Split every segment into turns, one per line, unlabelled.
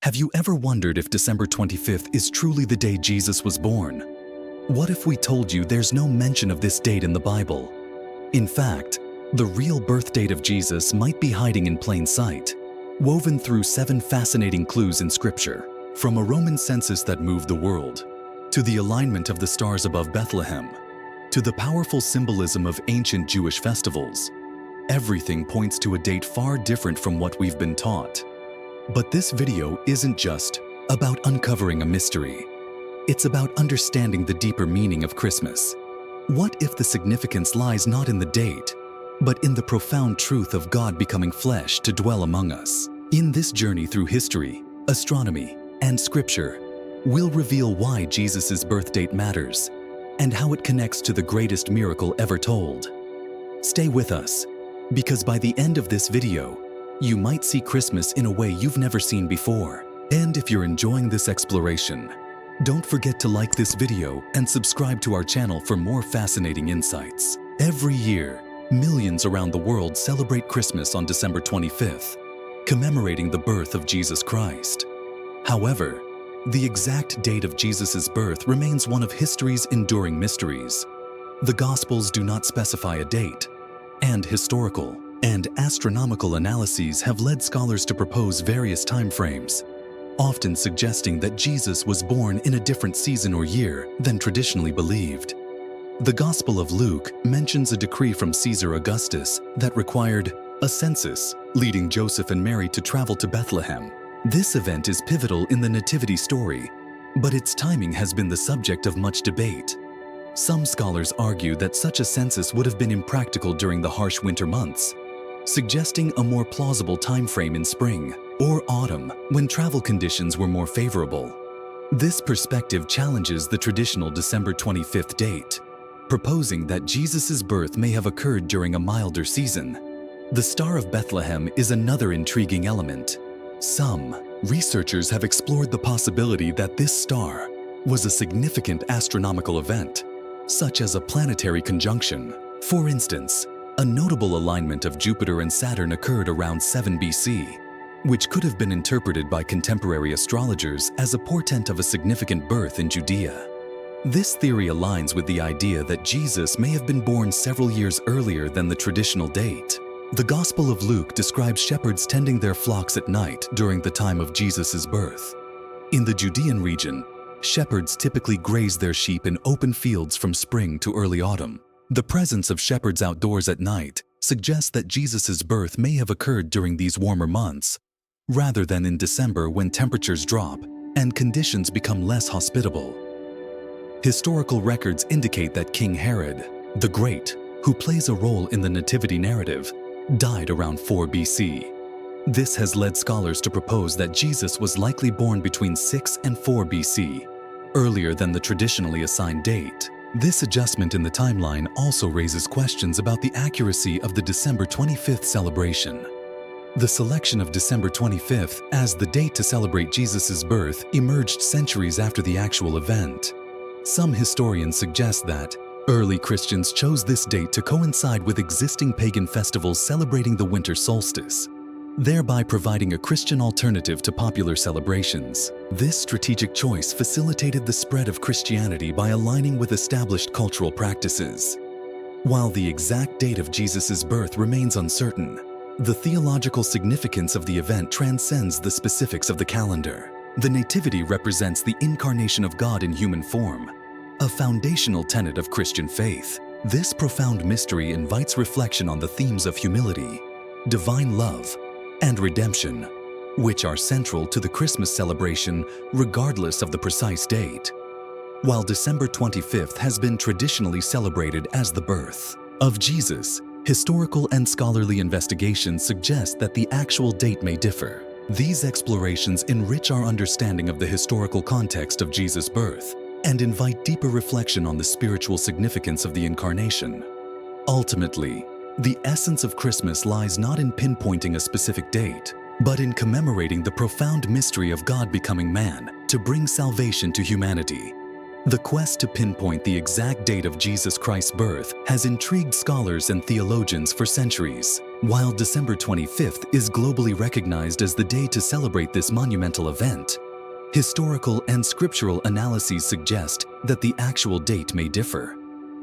Have you ever wondered if December 25th is truly the day Jesus was born? What if we told you there's no mention of this date in the Bible? In fact, the real birth date of Jesus might be hiding in plain sight, woven through 7 fascinating clues in Scripture, from a Roman census that moved the world, to the alignment of the stars above Bethlehem, to the powerful symbolism of ancient Jewish festivals. Everything points to a date far different from what we've been taught. But this video isn't just about uncovering a mystery. It's about understanding the deeper meaning of Christmas. What if the significance lies not in the date, but in the profound truth of God becoming flesh to dwell among us? In this journey through history, astronomy, and Scripture, we'll reveal why Jesus' birth date matters and how it connects to the greatest miracle ever told. Stay with us, because by the end of this video, you might see Christmas in a way you've never seen before. And if you're enjoying this exploration, don't forget to like this video and subscribe to our channel for more fascinating insights. Every year, millions around the world celebrate Christmas on December 25th, commemorating the birth of Jesus Christ. However, the exact date of Jesus' birth remains one of history's enduring mysteries. The Gospels do not specify a date, and historical and astronomical analyses have led scholars to propose various time frames, often suggesting that Jesus was born in a different season or year than traditionally believed. The Gospel of Luke mentions a decree from Caesar Augustus that required a census, leading Joseph and Mary to travel to Bethlehem. This event is pivotal in the Nativity story, but its timing has been the subject of much debate. Some scholars argue that such a census would have been impractical during the harsh winter months, suggesting a more plausible time frame in spring or autumn when travel conditions were more favorable. This perspective challenges the traditional December 25th date, proposing that Jesus' birth may have occurred during a milder season. The Star of Bethlehem is another intriguing element. Some researchers have explored the possibility that this star was a significant astronomical event, such as a planetary conjunction. For instance, a notable alignment of Jupiter and Saturn occurred around 7 BC, which could have been interpreted by contemporary astrologers as a portent of a significant birth in Judea. This theory aligns with the idea that Jesus may have been born several years earlier than the traditional date. The Gospel of Luke describes shepherds tending their flocks at night during the time of Jesus' birth. In the Judean region, shepherds typically graze their sheep in open fields from spring to early autumn. The presence of shepherds outdoors at night suggests that Jesus' birth may have occurred during these warmer months, rather than in December when temperatures drop and conditions become less hospitable. Historical records indicate that King Herod the Great, who plays a role in the Nativity narrative, died around 4 BC. This has led scholars to propose that Jesus was likely born between 6 and 4 BC, earlier than the traditionally assigned date. This adjustment in the timeline also raises questions about the accuracy of the December 25th celebration. The selection of December 25th as the date to celebrate Jesus' birth emerged centuries after the actual event. Some historians suggest that early Christians chose this date to coincide with existing pagan festivals celebrating the winter solstice, thereby providing a Christian alternative to popular celebrations. This strategic choice facilitated the spread of Christianity by aligning with established cultural practices. While the exact date of Jesus' birth remains uncertain, the theological significance of the event transcends the specifics of the calendar. The Nativity represents the incarnation of God in human form, a foundational tenet of Christian faith. This profound mystery invites reflection on the themes of humility, divine love, and redemption, which are central to the Christmas celebration regardless of the precise date. While December 25th has been traditionally celebrated as the birth of Jesus, historical and scholarly investigations suggest that the actual date may differ. These explorations enrich our understanding of the historical context of Jesus' birth and invite deeper reflection on the spiritual significance of the Incarnation. Ultimately, the essence of Christmas lies not in pinpointing a specific date, but in commemorating the profound mystery of God becoming man to bring salvation to humanity. The quest to pinpoint the exact date of Jesus Christ's birth has intrigued scholars and theologians for centuries. While December 25th is globally recognized as the day to celebrate this monumental event, historical and scriptural analyses suggest that the actual date may differ.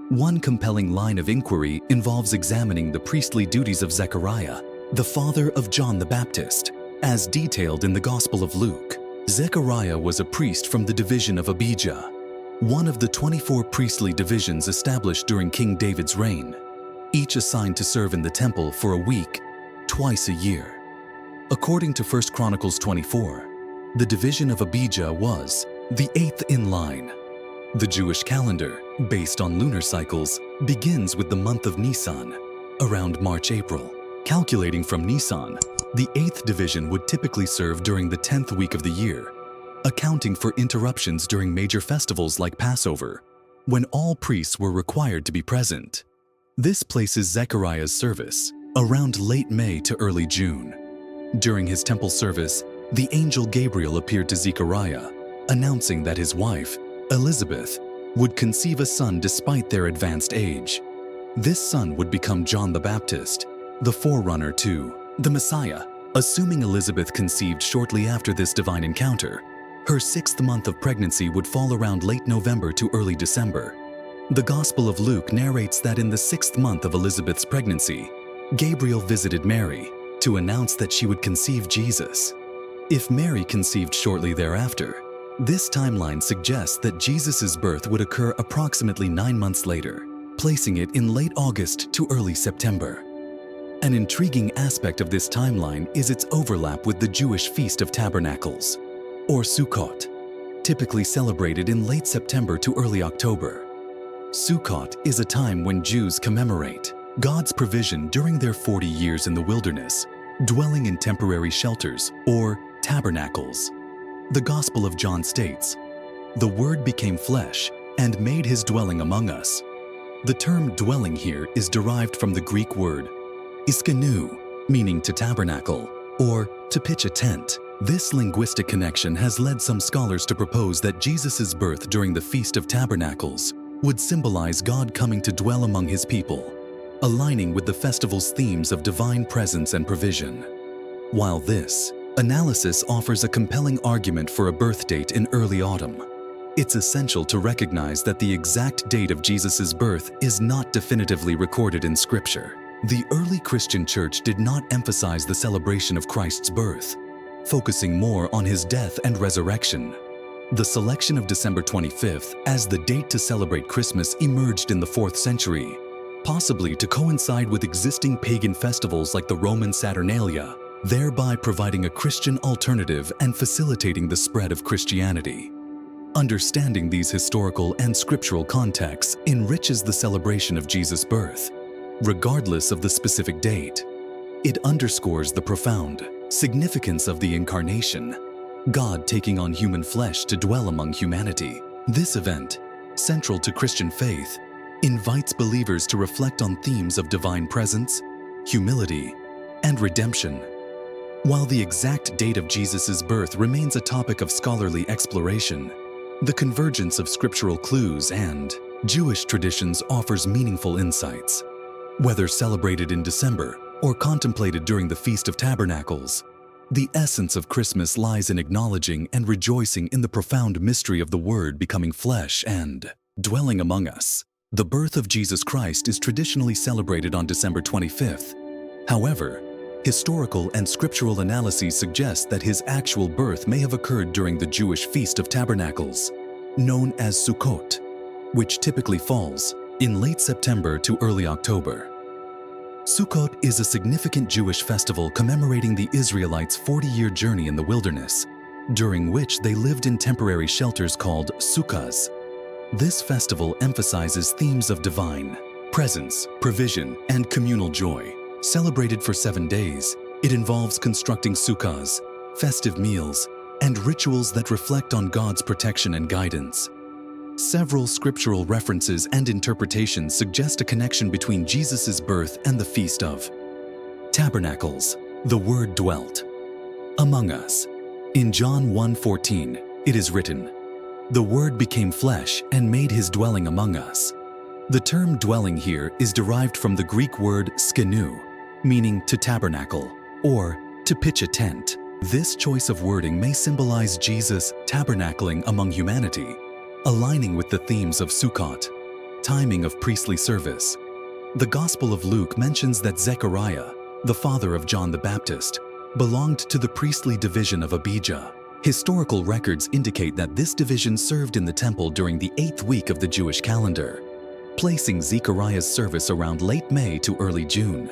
One compelling line of inquiry involves examining the priestly duties of Zechariah, the father of John the Baptist, as detailed in the Gospel of Luke. Zechariah was a priest from the division of Abijah, one of the 24 priestly divisions established during King David's reign, each assigned to serve in the temple for a week, twice a year. According to 1 Chronicles 24, the division of Abijah was the 8th in line. The Jewish calendar, based on lunar cycles, begins with the month of Nisan, around March-April. Calculating from Nisan, the 8th division would typically serve during the 10th week of the year, accounting for interruptions during major festivals like Passover, when all priests were required to be present. This places Zechariah's service around late May to early June. During his temple service, the angel Gabriel appeared to Zechariah, announcing that his wife, Elizabeth, would conceive a son despite their advanced age. This son would become John the Baptist, the forerunner to the Messiah. Assuming Elizabeth conceived shortly after this divine encounter, her 6th month of pregnancy would fall around late November to early December. The Gospel of Luke narrates that in the 6th month of Elizabeth's pregnancy, Gabriel visited Mary to announce that she would conceive Jesus. If Mary conceived shortly thereafter, this timeline suggests that Jesus' birth would occur approximately 9 months later, placing it in late August to early September. An intriguing aspect of this timeline is its overlap with the Jewish Feast of Tabernacles, or Sukkot, typically celebrated in late September to early October. Sukkot is a time when Jews commemorate God's provision during their 40 years in the wilderness, dwelling in temporary shelters, or tabernacles. The Gospel of John states, "The Word became flesh and made his dwelling among us." The term dwelling here is derived from the Greek word iskanu, meaning to tabernacle, or to pitch a tent. This linguistic connection has led some scholars to propose that Jesus' birth during the Feast of Tabernacles would symbolize God coming to dwell among his people, aligning with the festival's themes of divine presence and provision. While this analysis offers a compelling argument for a birth date in early autumn, it's essential to recognize that the exact date of Jesus' birth is not definitively recorded in Scripture. The early Christian church did not emphasize the celebration of Christ's birth, focusing more on his death and resurrection. The selection of December 25th as the date to celebrate Christmas emerged in the 4th century, possibly to coincide with existing pagan festivals like the Roman Saturnalia, thereby providing a Christian alternative and facilitating the spread of Christianity. Understanding these historical and scriptural contexts enriches the celebration of Jesus' birth, regardless of the specific date. It underscores the profound significance of the Incarnation, God taking on human flesh to dwell among humanity. This event, central to Christian faith, invites believers to reflect on themes of divine presence, humility, and redemption. While the exact date of Jesus' birth remains a topic of scholarly exploration, the convergence of scriptural clues and Jewish traditions offers meaningful insights. Whether celebrated in December or contemplated during the Feast of Tabernacles, the essence of Christmas lies in acknowledging and rejoicing in the profound mystery of the Word becoming flesh and dwelling among us. The birth of Jesus Christ is traditionally celebrated on December 25th. However, historical and scriptural analyses suggest that his actual birth may have occurred during the Jewish Feast of Tabernacles, known as Sukkot, which typically falls in late September to early October. Sukkot is a significant Jewish festival commemorating the Israelites' 40-year journey in the wilderness, during which they lived in temporary shelters called sukkahs. This festival emphasizes themes of divine presence, provision, and communal joy. Celebrated for 7 days, it involves constructing sukkahs, festive meals, and rituals that reflect on God's protection and guidance. Several scriptural references and interpretations suggest a connection between Jesus' birth and the Feast of Tabernacles. The Word dwelt among us. In John 1:14, it is written, The Word became flesh and made his dwelling among us. The term dwelling here is derived from the Greek word skenu, meaning to tabernacle or to pitch a tent. This choice of wording may symbolize Jesus tabernacling among humanity, aligning with the themes of Sukkot, timing of priestly service. The Gospel of Luke mentions that Zechariah, the father of John the Baptist, belonged to the priestly division of Abijah. Historical records indicate that this division served in the temple during the 8th week of the Jewish calendar, placing Zechariah's service around late May to early June.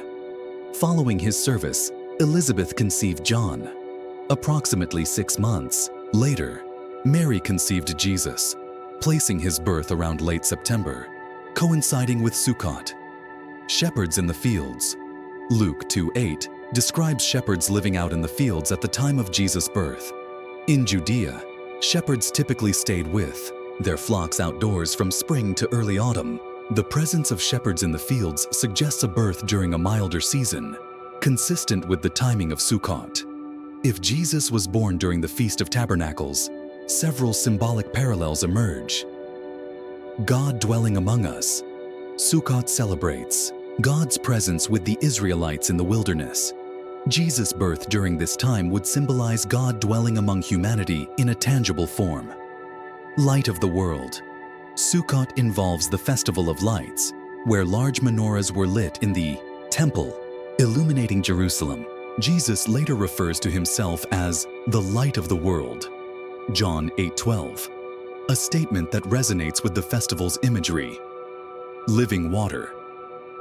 Following his service, Elizabeth conceived John. Approximately 6 months later, Mary conceived Jesus, placing his birth around late September, coinciding with Sukkot. Shepherds in the fields. Luke 2:8 describes shepherds living out in the fields at the time of Jesus' birth. In Judea, shepherds typically stayed with their flocks outdoors from spring to early autumn. The presence of shepherds in the fields suggests a birth during a milder season, consistent with the timing of Sukkot. If Jesus was born during the Feast of Tabernacles, several symbolic parallels emerge. God dwelling among us. Sukkot celebrates God's presence with the Israelites in the wilderness. Jesus' birth during this time would symbolize God dwelling among humanity in a tangible form. Light of the world. Sukkot involves the Festival of Lights, where large menorahs were lit in the temple, illuminating Jerusalem. Jesus later refers to himself as the light of the world. John 8:12, a statement that resonates with the festival's imagery. Living water.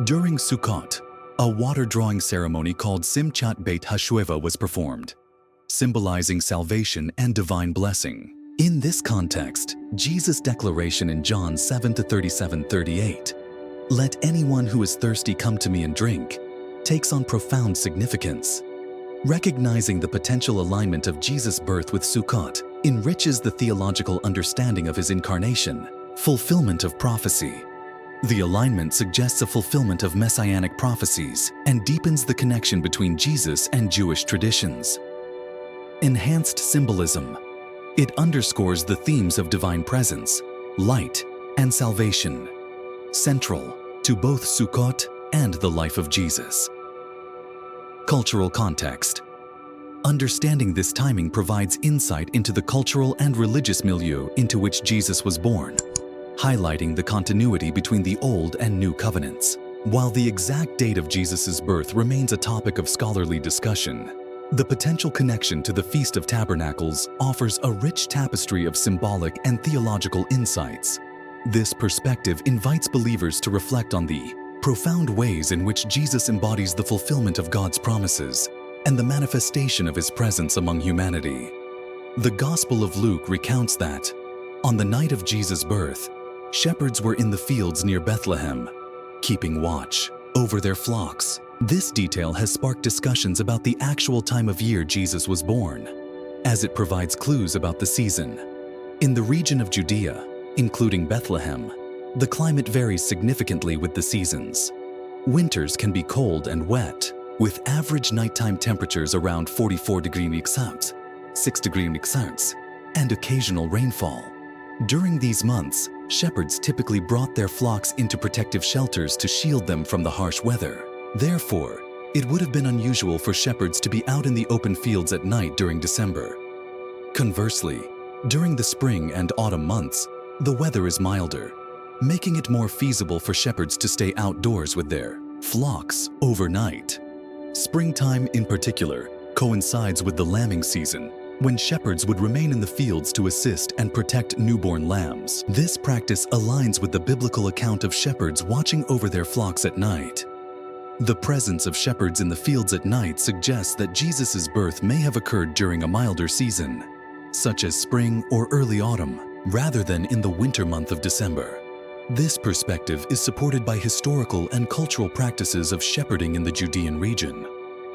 During Sukkot, a water-drawing ceremony called Simchat Beit HaShueva was performed, symbolizing salvation and divine blessing. In this context, Jesus' declaration in John 7:37-38, "Let anyone who is thirsty come to me and drink," takes on profound significance. Recognizing the potential alignment of Jesus' birth with Sukkot enriches the theological understanding of his incarnation, fulfillment of prophecy. The alignment suggests a fulfillment of messianic prophecies and deepens the connection between Jesus and Jewish traditions. Enhanced symbolism. It underscores the themes of divine presence, light, and salvation, central to both Sukkot and the life of Jesus. Cultural context. Understanding this timing provides insight into the cultural and religious milieu into which Jesus was born, highlighting the continuity between the Old and New Covenants. While the exact date of Jesus' birth remains a topic of scholarly discussion, the potential connection to the Feast of Tabernacles offers a rich tapestry of symbolic and theological insights. This perspective invites believers to reflect on the profound ways in which Jesus embodies the fulfillment of God's promises and the manifestation of his presence among humanity. The Gospel of Luke recounts that, on the night of Jesus' birth, shepherds were in the fields near Bethlehem, keeping watch over their flocks. This detail has sparked discussions about the actual time of year Jesus was born, as it provides clues about the season. In the region of Judea, including Bethlehem, the climate varies significantly with the seasons. Winters can be cold and wet, with average nighttime temperatures around 44 degrees Celsius, 6 degrees Celsius, and occasional rainfall. During these months, shepherds typically brought their flocks into protective shelters to shield them from the harsh weather. Therefore, it would have been unusual for shepherds to be out in the open fields at night during December. Conversely, during the spring and autumn months, the weather is milder, making it more feasible for shepherds to stay outdoors with their flocks overnight. Springtime, in particular, coincides with the lambing season, when shepherds would remain in the fields to assist and protect newborn lambs. This practice aligns with the biblical account of shepherds watching over their flocks at night. The presence of shepherds in the fields at night suggests that Jesus' birth may have occurred during a milder season, such as spring or early autumn, rather than in the winter month of December. This perspective is supported by historical and cultural practices of shepherding in the Judean region.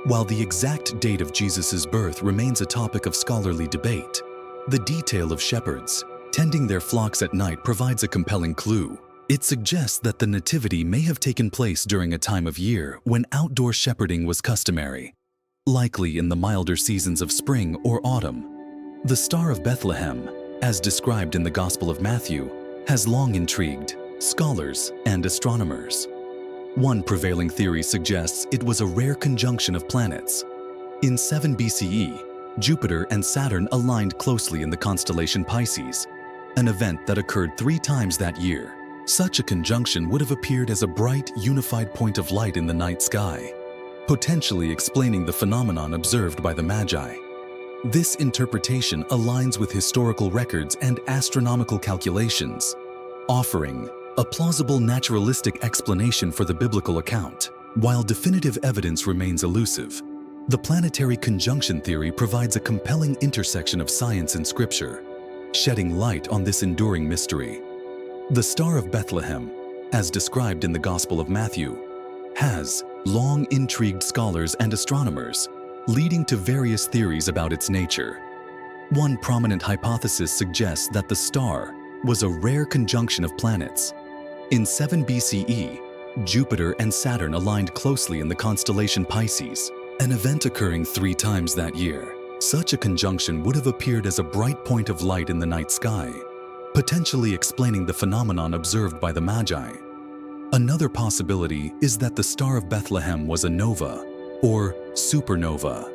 While the exact date of Jesus' birth remains a topic of scholarly debate, the detail of shepherds tending their flocks at night provides a compelling clue. It suggests that the nativity may have taken place during a time of year when outdoor shepherding was customary, likely in the milder seasons of spring or autumn. The Star of Bethlehem, as described in the Gospel of Matthew, has long intrigued scholars and astronomers. One prevailing theory suggests it was a rare conjunction of planets. In 7 BCE, Jupiter and Saturn aligned closely in the constellation Pisces, an event that occurred 3 times that year. Such a conjunction would have appeared as a bright, unified point of light in the night sky, potentially explaining the phenomenon observed by the Magi. This interpretation aligns with historical records and astronomical calculations, offering a plausible naturalistic explanation for the biblical account. While definitive evidence remains elusive, the planetary conjunction theory provides a compelling intersection of science and scripture, shedding light on this enduring mystery. The Star of Bethlehem, as described in the Gospel of Matthew, has long intrigued scholars and astronomers, leading to various theories about its nature. One prominent hypothesis suggests that the star was a rare conjunction of planets. In 7 BCE, Jupiter and Saturn aligned closely in the constellation Pisces, an event occurring 3 times that year. Such a conjunction would have appeared as a bright point of light in the night sky, potentially explaining the phenomenon observed by the Magi. Another possibility is that the Star of Bethlehem was a nova, or supernova,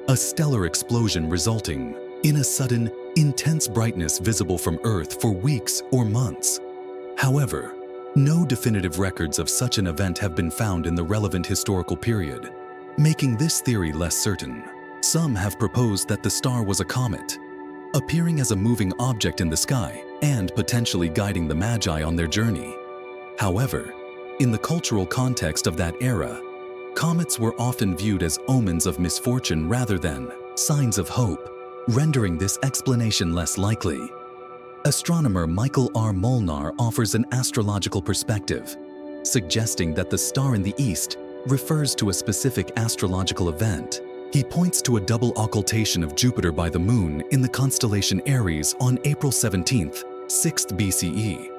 a stellar explosion resulting in a sudden, intense brightness visible from Earth for weeks or months. However, no definitive records of such an event have been found in the relevant historical period, making this theory less certain. Some have proposed that the star was a comet, appearing as a moving object in the sky and potentially guiding the Magi on their journey. However, in the cultural context of that era, comets were often viewed as omens of misfortune rather than signs of hope, rendering this explanation less likely. Astronomer Michael R. Molnar offers an astrological perspective, suggesting that the star in the east refers to a specific astrological event. He points to a double occultation of Jupiter by the moon in the constellation Aries on April 17, 6th BCE.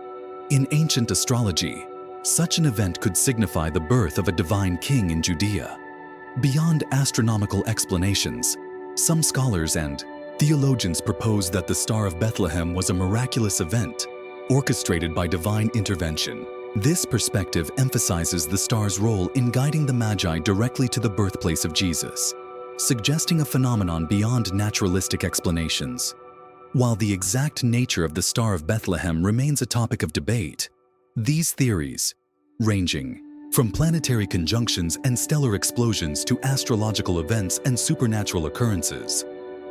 In ancient astrology, such an event could signify the birth of a divine king in Judea. Beyond astronomical explanations, some scholars and theologians propose that the Star of Bethlehem was a miraculous event, orchestrated by divine intervention. This perspective emphasizes the star's role in guiding the Magi directly to the birthplace of Jesus, suggesting a phenomenon beyond naturalistic explanations. While the exact nature of the Star of Bethlehem remains a topic of debate, these theories, ranging from planetary conjunctions and stellar explosions to astrological events and supernatural occurrences,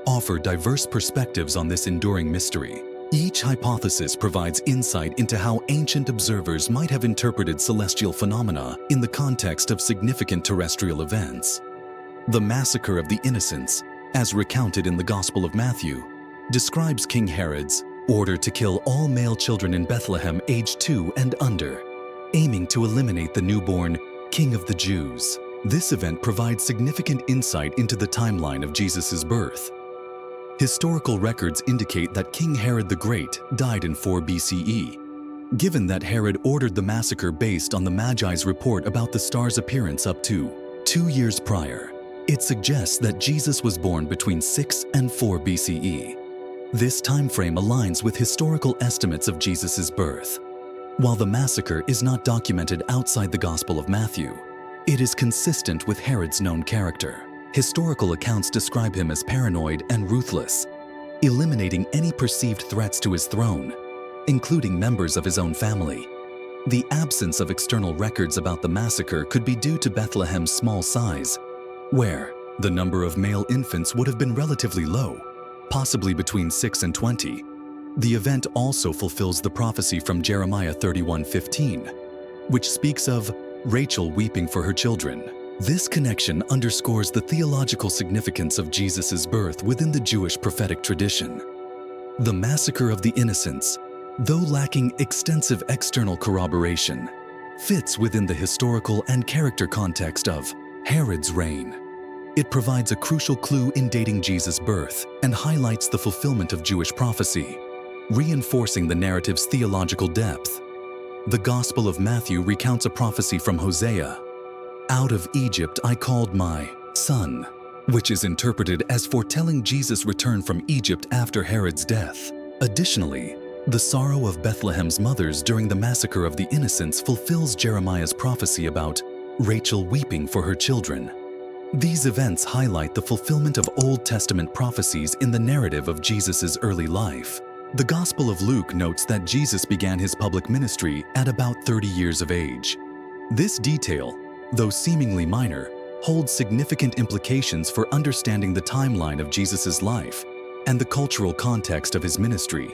offer diverse perspectives on this enduring mystery. Each hypothesis provides insight into how ancient observers might have interpreted celestial phenomena in the context of significant terrestrial events. The massacre of the innocents, as recounted in the Gospel of Matthew, describes King Herod's order to kill all male children in Bethlehem aged 2 and under, aiming to eliminate the newborn King of the Jews. This event provides significant insight into the timeline of Jesus' birth. Historical records indicate that King Herod the Great died in 4 BCE. Given that Herod ordered the massacre based on the Magi's report about the star's appearance up to 2 years prior, it suggests that Jesus was born between 6 and 4 BCE. This timeframe aligns with historical estimates of Jesus' birth. While the massacre is not documented outside the Gospel of Matthew, it is consistent with Herod's known character. Historical accounts describe him as paranoid and ruthless, eliminating any perceived threats to his throne, including members of his own family. The absence of external records about the massacre could be due to Bethlehem's small size, where the number of male infants would have been relatively low, possibly between 6 and 20. The event also fulfills the prophecy from Jeremiah 31:15, which speaks of Rachel weeping for her children. This connection underscores the theological significance of Jesus' birth within the Jewish prophetic tradition. The massacre of the innocents, though lacking extensive external corroboration, fits within the historical and character context of Herod's reign. It provides a crucial clue in dating Jesus' birth and highlights the fulfillment of Jewish prophecy, reinforcing the narrative's theological depth. The Gospel of Matthew recounts a prophecy from Hosea, "Out of Egypt I called my son," which is interpreted as foretelling Jesus' return from Egypt after Herod's death. Additionally, the sorrow of Bethlehem's mothers during the massacre of the innocents fulfills Jeremiah's prophecy about Rachel weeping for her children. These events highlight the fulfillment of Old Testament prophecies in the narrative of Jesus' early life. The Gospel of Luke notes that Jesus began his public ministry at about 30 years of age. This detail, though seemingly minor, holds significant implications for understanding the timeline of Jesus' life and the cultural context of his ministry.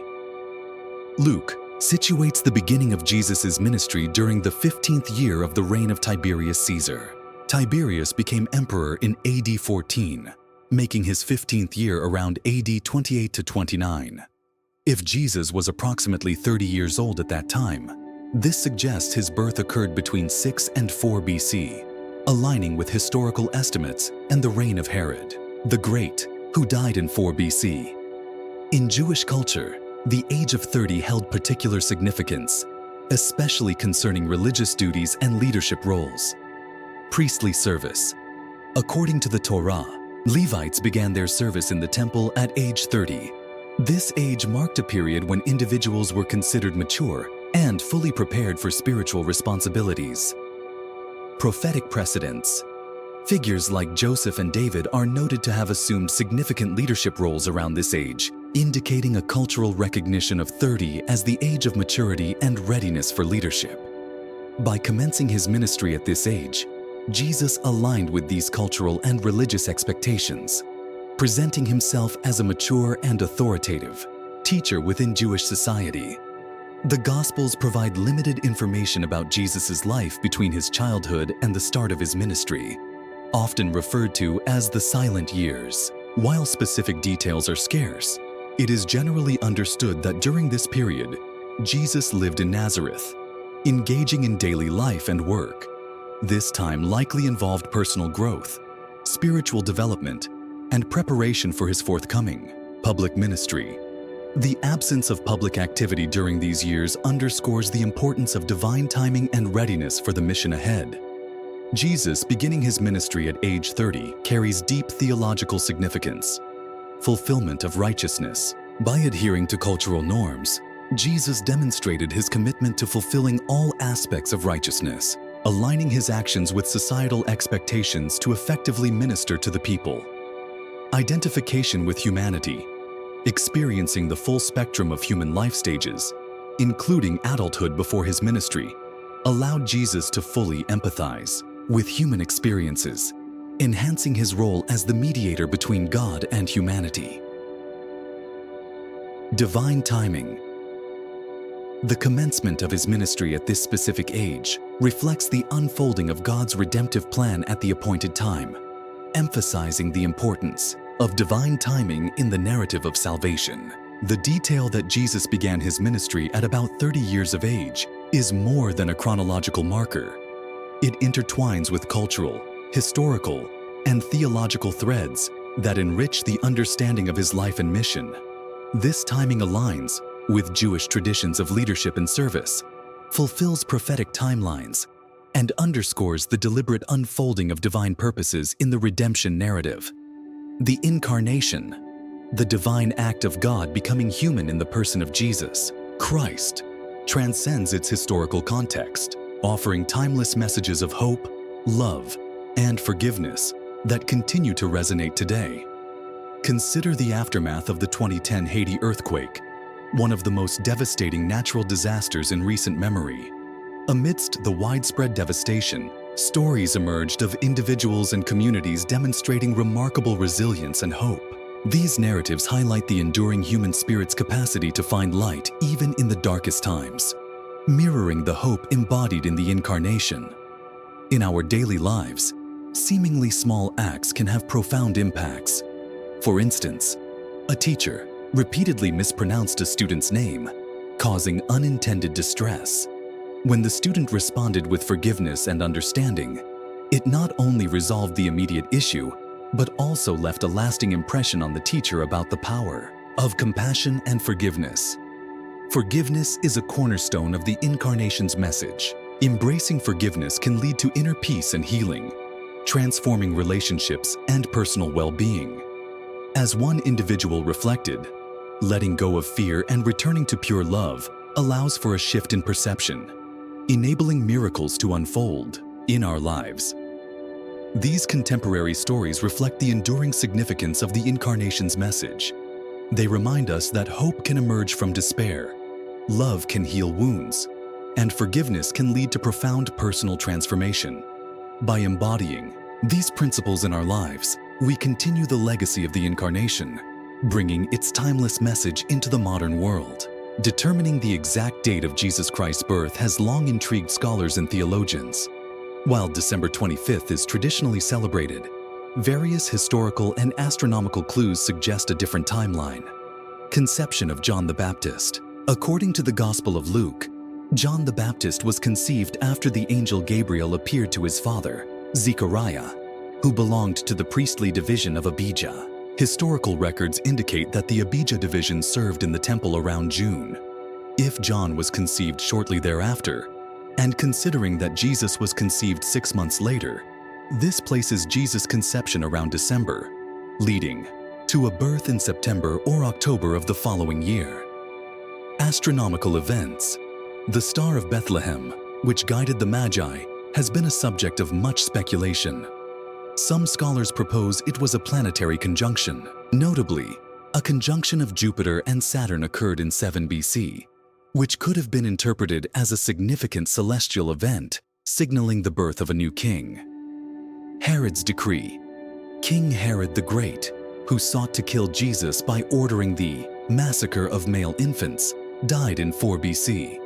Luke situates the beginning of Jesus' ministry during the 15th year of the reign of Tiberius Caesar. Tiberius became emperor in AD 14, making his 15th year around AD 28 to 29. If Jesus was approximately 30 years old at that time, this suggests his birth occurred between 6 and 4 BC, aligning with historical estimates and the reign of Herod the Great, who died in 4 BC. In Jewish culture, the age of 30 held particular significance, especially concerning religious duties and leadership roles. Priestly service. According to the Torah, Levites began their service in the temple at age 30. This age marked a period when individuals were considered mature and fully prepared for spiritual responsibilities. Prophetic precedents. Figures like Joseph and David are noted to have assumed significant leadership roles around this age, indicating a cultural recognition of 30 as the age of maturity and readiness for leadership. By commencing his ministry at this age, Jesus aligned with these cultural and religious expectations, presenting himself as a mature and authoritative teacher within Jewish society. The Gospels provide limited information about Jesus' life between his childhood and the start of his ministry, often referred to as the silent years. While specific details are scarce, it is generally understood that during this period, Jesus lived in Nazareth, engaging in daily life and work. This time likely involved personal growth, spiritual development, and preparation for his forthcoming public ministry. The absence of public activity during these years underscores the importance of divine timing and readiness for the mission ahead. Jesus, beginning his ministry at age 30, carries deep theological significance. Fulfillment of righteousness. By adhering to cultural norms, Jesus demonstrated his commitment to fulfilling all aspects of righteousness, aligning his actions with societal expectations to effectively minister to the people. Identification with humanity. Experiencing the full spectrum of human life stages, including adulthood before his ministry, allowed Jesus to fully empathize with human experiences, enhancing his role as the mediator between God and humanity. Divine timing. The commencement of his ministry at this specific age reflects the unfolding of God's redemptive plan at the appointed time, emphasizing the importance of divine timing in the narrative of salvation. The detail that Jesus began his ministry at about 30 years of age is more than a chronological marker. It intertwines with cultural, historical, and theological threads that enrich the understanding of his life and mission. This timing aligns with Jewish traditions of leadership and service, fulfills prophetic timelines, and underscores the deliberate unfolding of divine purposes in the redemption narrative. The Incarnation, the divine act of God becoming human in the person of Jesus Christ, transcends its historical context, offering timeless messages of hope, love, and forgiveness that continue to resonate today. Consider the aftermath of the 2010 Haiti earthquake, one of the most devastating natural disasters in recent memory. Amidst the widespread devastation, stories emerged of individuals and communities demonstrating remarkable resilience and hope. These narratives highlight the enduring human spirit's capacity to find light even in the darkest times, mirroring the hope embodied in the Incarnation. In our daily lives, seemingly small acts can have profound impacts. For instance, a teacher repeatedly mispronounced a student's name, causing unintended distress. When the student responded with forgiveness and understanding, it not only resolved the immediate issue, but also left a lasting impression on the teacher about the power of compassion and forgiveness. Forgiveness is a cornerstone of the Incarnation's message. Embracing forgiveness can lead to inner peace and healing, transforming relationships and personal well-being. As one individual reflected, Letting go of fear and returning to pure love allows for a shift in perception, enabling miracles to unfold in our lives. These contemporary stories reflect the enduring significance of the Incarnation's message. They remind us that hope can emerge from despair, love can heal wounds, and forgiveness can lead to profound personal transformation. By embodying these principles in our lives, we continue the legacy of the Incarnation, bringing its timeless message into the modern world. Determining the exact date of Jesus Christ's birth has long intrigued scholars and theologians. While December 25th is traditionally celebrated, various historical and astronomical clues suggest a different timeline. Conception of John the Baptist. According to the Gospel of Luke, John the Baptist was conceived after the angel Gabriel appeared to his father, Zechariah, who belonged to the priestly division of Abijah. Historical records indicate that the Abijah division served in the temple around June. If John was conceived shortly thereafter, and considering that Jesus was conceived 6 months later, this places Jesus' conception around December, leading to a birth in September or October of the following year. Astronomical events. The Star of Bethlehem, which guided the Magi, has been a subject of much speculation. Some scholars propose it was a planetary conjunction. Notably, a conjunction of Jupiter and Saturn occurred in 7 BC, which could have been interpreted as a significant celestial event, signaling the birth of a new king. Herod's decree. King Herod the Great, who sought to kill Jesus by ordering the massacre of male infants, died in 4 BC.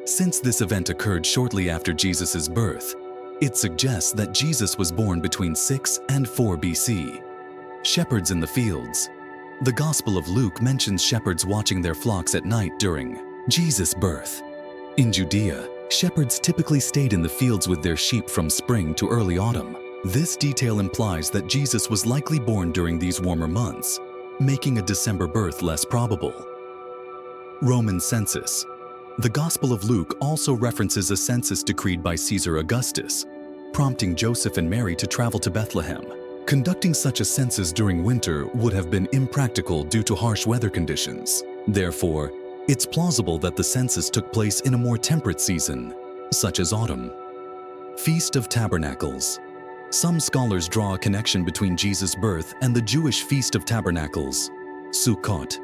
Since this event occurred shortly after Jesus' birth, it suggests that Jesus was born between 6 and 4 BC. Shepherds in the fields. The Gospel of Luke mentions shepherds watching their flocks at night during Jesus' birth. In Judea, shepherds typically stayed in the fields with their sheep from spring to early autumn. This detail implies that Jesus was likely born during these warmer months, making a December birth less probable. Roman census. The Gospel of Luke also references a census decreed by Caesar Augustus, prompting Joseph and Mary to travel to Bethlehem. Conducting such a census during winter would have been impractical due to harsh weather conditions. Therefore, it's plausible that the census took place in a more temperate season, such as autumn. Feast of Tabernacles. Some scholars draw a connection between Jesus' birth and the Jewish Feast of Tabernacles, Sukkot,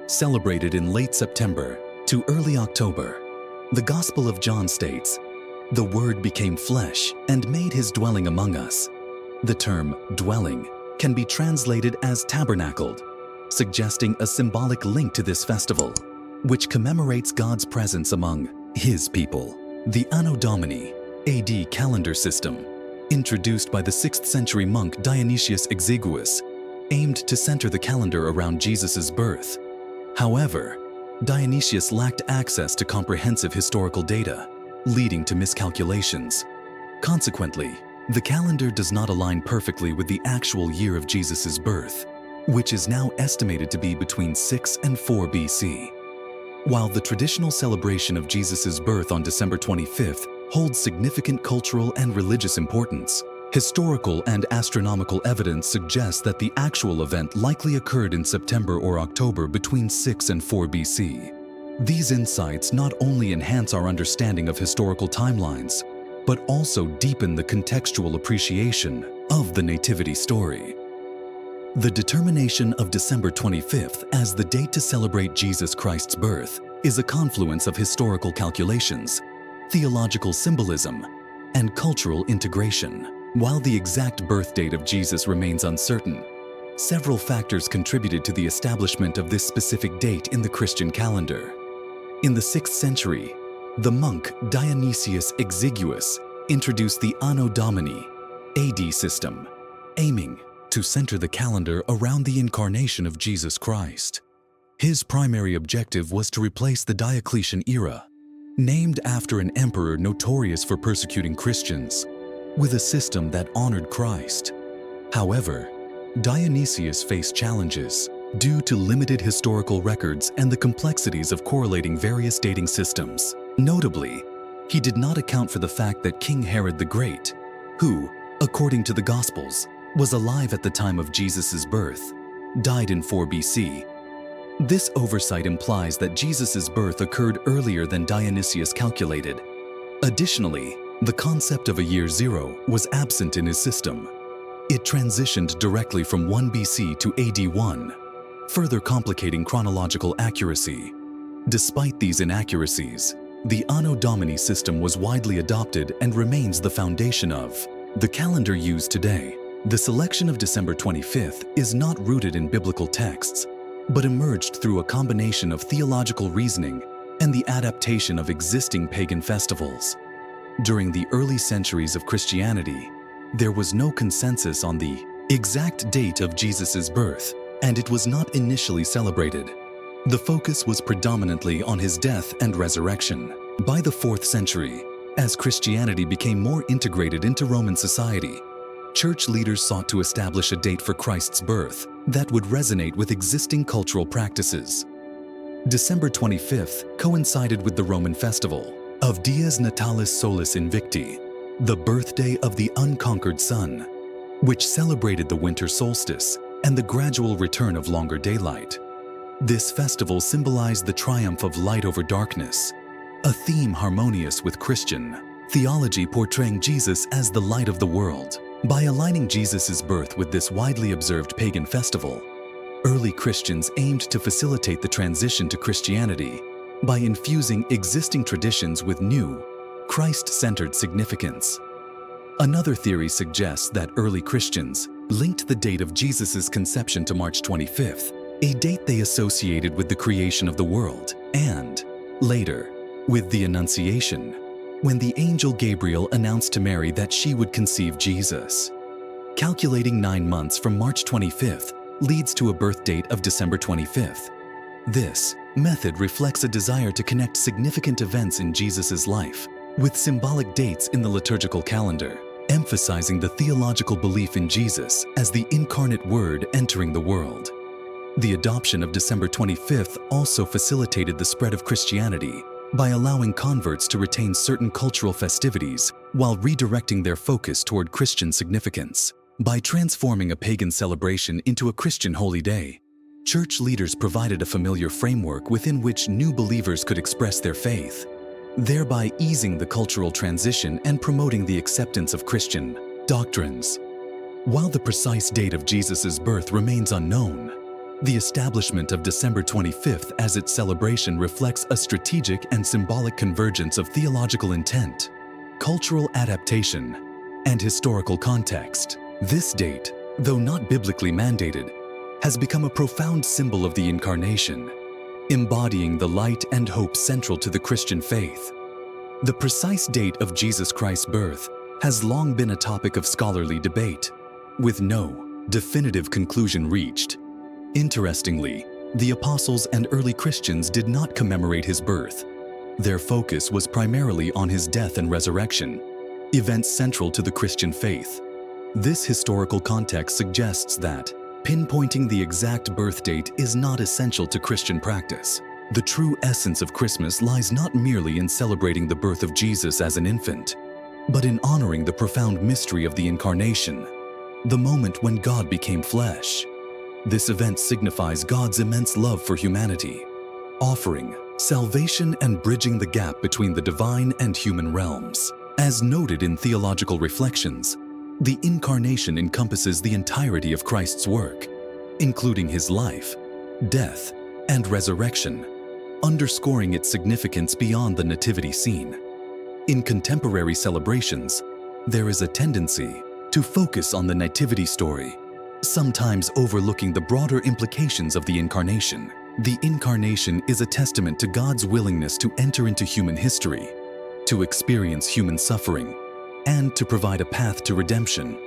celebrated in late September to early October. The Gospel of John states, "The Word became flesh and made his dwelling among us." The term dwelling can be translated as tabernacled, suggesting a symbolic link to this festival, which commemorates God's presence among his people. The Anno Domini AD calendar system, introduced by the 6th century monk Dionysius Exiguus, aimed to center the calendar around Jesus' birth. However, Dionysius lacked access to comprehensive historical data, leading to miscalculations. Consequently, the calendar does not align perfectly with the actual year of Jesus' birth, which is now estimated to be between 6 and 4 BC. While the traditional celebration of Jesus' birth on December 25th holds significant cultural and religious importance, historical and astronomical evidence suggests that the actual event likely occurred in September or October between 6 and 4 BC. These insights not only enhance our understanding of historical timelines, but also deepen the contextual appreciation of the Nativity story. The determination of December 25th as the date to celebrate Jesus Christ's birth is a confluence of historical calculations, theological symbolism, and cultural integration. While the exact birth date of Jesus remains uncertain, several factors contributed to the establishment of this specific date in the Christian calendar. In the 6th century, the monk Dionysius Exiguus introduced the Anno Domini AD system, aiming to center the calendar around the incarnation of Jesus Christ. His primary objective was to replace the Diocletian era, named after an emperor notorious for persecuting Christians, with a system that honored Christ. However, Dionysius faced challenges due to limited historical records and the complexities of correlating various dating systems. Notably, he did not account for the fact that King Herod the Great, who, according to the Gospels, was alive at the time of Jesus' birth, died in 4 BC. This oversight implies that Jesus' birth occurred earlier than Dionysius calculated. Additionally, the concept of a year zero was absent in his system. It transitioned directly from 1 BC to AD 1, further complicating chronological accuracy. Despite these inaccuracies, the Anno Domini system was widely adopted and remains the foundation of the calendar used today. The selection of December 25th is not rooted in biblical texts, but emerged through a combination of theological reasoning and the adaptation of existing pagan festivals. During the early centuries of Christianity, there was no consensus on the exact date of Jesus' birth, and it was not initially celebrated. The focus was predominantly on his death and resurrection. By the 4th century, as Christianity became more integrated into Roman society, church leaders sought to establish a date for Christ's birth that would resonate with existing cultural practices. December 25th coincided with the Roman festival of Dies Natalis Solis Invicti, the birthday of the unconquered sun, which celebrated the winter solstice and the gradual return of longer daylight. This festival symbolized the triumph of light over darkness, a theme harmonious with Christian theology portraying Jesus as the light of the world. By aligning Jesus' birth with this widely observed pagan festival, early Christians aimed to facilitate the transition to Christianity by infusing existing traditions with new, Christ-centered significance. Another theory suggests that early Christians linked the date of Jesus' conception to March 25th, a date they associated with the creation of the world, and, later, with the Annunciation, when the angel Gabriel announced to Mary that she would conceive Jesus. Calculating 9 months from March 25th leads to a birth date of December 25th. This method reflects a desire to connect significant events in Jesus' life with symbolic dates in the liturgical calendar, emphasizing the theological belief in Jesus as the incarnate Word entering the world. The adoption of December 25th also facilitated the spread of Christianity by allowing converts to retain certain cultural festivities while redirecting their focus toward Christian significance. By transforming a pagan celebration into a Christian holy day, church leaders provided a familiar framework within which new believers could express their faith, thereby easing the cultural transition and promoting the acceptance of Christian doctrines. While the precise date of Jesus' birth remains unknown, the establishment of December 25th as its celebration reflects a strategic and symbolic convergence of theological intent, cultural adaptation, and historical context. This date, though not biblically mandated, has become a profound symbol of the Incarnation, embodying the light and hope central to the Christian faith. The precise date of Jesus Christ's birth has long been a topic of scholarly debate, with no definitive conclusion reached. Interestingly, the apostles and early Christians did not commemorate his birth. Their focus was primarily on his death and resurrection, events central to the Christian faith. This historical context suggests that pinpointing the exact birth date is not essential to Christian practice. The true essence of Christmas lies not merely in celebrating the birth of Jesus as an infant, but in honoring the profound mystery of the Incarnation, the moment when God became flesh. This event signifies God's immense love for humanity, offering salvation and bridging the gap between the divine and human realms. As noted in theological reflections, the Incarnation encompasses the entirety of Christ's work, including his life, death, and resurrection, underscoring its significance beyond the nativity scene. In contemporary celebrations, there is a tendency to focus on the nativity story, sometimes overlooking the broader implications of the Incarnation. The Incarnation is a testament to God's willingness to enter into human history, to experience human suffering, and to provide a path to redemption.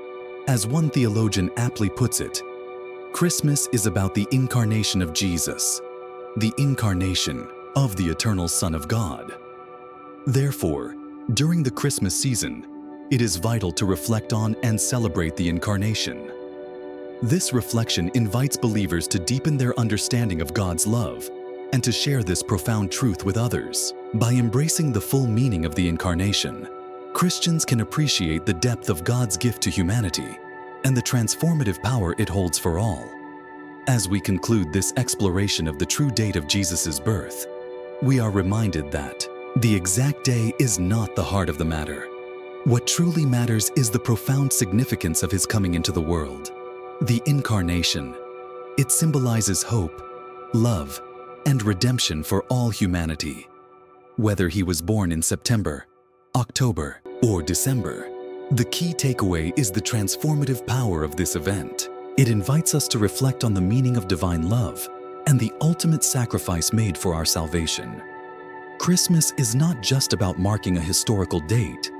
As one theologian aptly puts it, Christmas is about the incarnation of Jesus, the incarnation of the eternal Son of God. Therefore, during the Christmas season, it is vital to reflect on and celebrate the Incarnation. This reflection invites believers to deepen their understanding of God's love and to share this profound truth with others. By embracing the full meaning of the Incarnation, Christians can appreciate the depth of God's gift to humanity and the transformative power it holds for all. As we conclude this exploration of the true date of Jesus' birth, we are reminded that the exact day is not the heart of the matter. What truly matters is the profound significance of his coming into the world. The Incarnation. It symbolizes hope, love, and redemption for all humanity. Whether he was born in September, October, or December, the key takeaway is the transformative power of this event. It invites us to reflect on the meaning of divine love and the ultimate sacrifice made for our salvation. Christmas is not just about marking a historical date.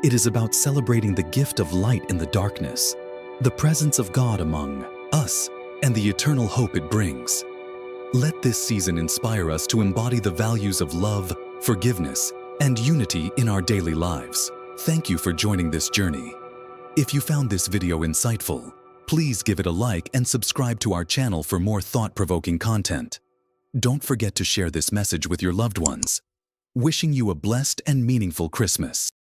It is about celebrating the gift of light in the darkness, the presence of God among us, and the eternal hope it brings. Let this season inspire us to embody the values of love, forgiveness, and unity in our daily lives. Thank you for joining this journey. If you found this video insightful, please give it a like and subscribe to our channel for more thought-provoking content. Don't forget to share this message with your loved ones. Wishing you a blessed and meaningful Christmas.